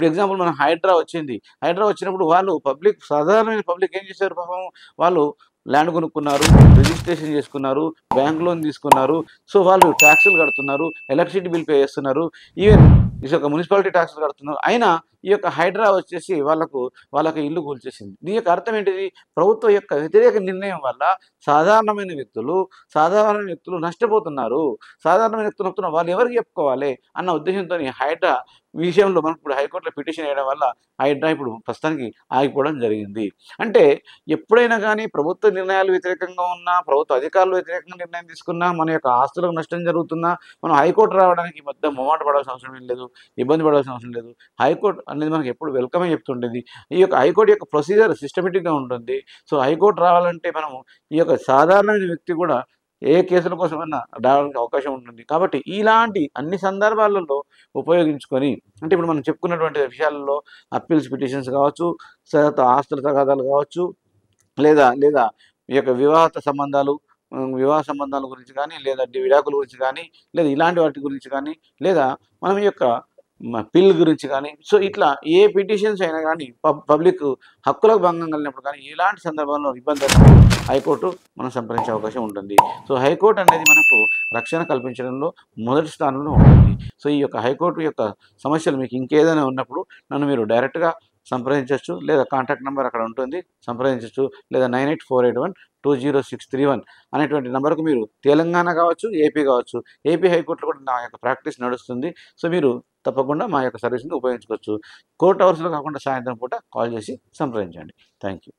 ఇప్పుడు ఎగ్జాంపుల్ మన హైడ్రా వచ్చింది. హైడ్రా వచ్చినప్పుడు వాళ్ళు సాధారణమైన పబ్లిక్ ఏం చేశారు పాపం, వాళ్ళు ల్యాండ్ కొనుక్కున్నారు, రిజిస్ట్రేషన్ చేసుకున్నారు, బ్యాంక్ లోన్ తీసుకున్నారు. సో, వాళ్ళు టాక్సులు కడుతున్నారు, ఎలక్ట్రిసిటీ బిల్ పే చేస్తున్నారు, ఈవెన్ ఈ యొక్క మున్సిపాలిటీ టాక్సులు కడుతున్నారు. అయినా ఈ యొక్క హైడ్రా వచ్చేసి వాళ్ళకి ఇల్లు కూల్చేసింది. దీని యొక్క అర్థం ఏంటిది? ప్రభుత్వం యొక్క వ్యతిరేక నిర్ణయం వల్ల సాధారణమైన వ్యక్తులు నష్టపోతున్నారు. సాధారణమైన వ్యక్తులు నష్టపోతున్నారు. వాళ్ళు ఎవరికి చెప్పుకోవాలి అన్న ఉద్దేశంతోని హైడ్రా విషయంలో మనకు ఇప్పుడు హైకోర్టులో పిటిషన్ వేయడం వల్ల హైడ్రా ఇప్పుడు ప్రస్తుతానికి ఆగిపోవడం జరిగింది. అంటే ఎప్పుడైనా గానీ ప్రభుత్వ నిర్ణయాలు వ్యతిరేకంగా ఉన్నా, ప్రభుత్వ అధికారులు వ్యతిరేకంగా నిర్ణయం తీసుకున్నా, మన యొక్క ఆస్తులకు నష్టం జరుగుతున్నా, మనం హైకోర్టు రావడానికి ఈ మధ్య మొహమాట పడాల్సిన అవసరం ఏం లేదు. ఇబ్బంది పడాల్సిన అవసరం లేదు. హైకోర్టు అనేది మనకు ఎప్పుడు వెల్కమే చెప్తుండేది. ఈ యొక్క హైకోర్టు యొక్క ప్రొసీజర్ సిస్టమేటిక్‌గా ఉంటుంది. సో, హైకోర్టు రావాలంటే మనము ఈ యొక్క సాధారణమైన వ్యక్తి కూడా ఏ కేసుల కోసమైనా రావడానికి అవకాశం ఉంటుంది. కాబట్టి ఇలాంటి అన్ని సందర్భాలలో ఉపయోగించుకొని, అంటే ఇప్పుడు మనం చెప్పుకున్నటువంటి విషయాలలో అప్పీల్స్ పిటిషన్స్ కావచ్చు, తర్వాత ఆస్తుల తగాదాలు కావచ్చు, లేదా లేదా ఈ యొక్క వివాహ సంబంధాల గురించి గానీ, లేదా విడాకుల గురించి గానీ, లేదా ఇలాంటి వాటి గురించి గానీ, లేదా మనం ఈ యొక్క పిల్ గురించి గానీ, సో, ఇట్లా ఏ పిటిషన్స్ అయినా గానీ పబ్లిక్ హక్కులకు భంగం కలిగినప్పుడు కానీ, ఇలాంటి సందర్భంలో ఇబ్బందైనప్పుడు హైకోర్టు మనం సంప్రదించే అవకాశం ఉంటుంది. సో, హైకోర్టు అనేది మనకు రక్షణ కల్పించడంలో మొదటి స్థానంలో ఉంటుంది. సో, ఈ యొక్క హైకోర్టు యొక్క సమస్యలు మీకు ఇంకేదైనా ఉన్నప్పుడు నన్ను మీరు డైరెక్ట్‌గా సంప్రదించొచ్చు. లేదా కాంటాక్ట్ నంబర్ అక్కడ ఉంటుంది, సంప్రదించొచ్చు. లేదా 9848120631 అనేటువంటి నంబర్‌కు మీరు తెలంగాణ కావచ్చు, ఏపీ కావచ్చు. ఏపీ హైకోర్టులో కూడా నా యొక్క ప్రాక్టీస్ నడుస్తుంది. సో, మీరు తప్పకుండా మా యొక్క సర్వీస్‌ని ఉపయోగించుకోవచ్చు. కోర్ట్ అవర్స్‌లో కాకుండా సాయంత్రం పూట కాల్ చేసి సంప్రదించండి. Thank you.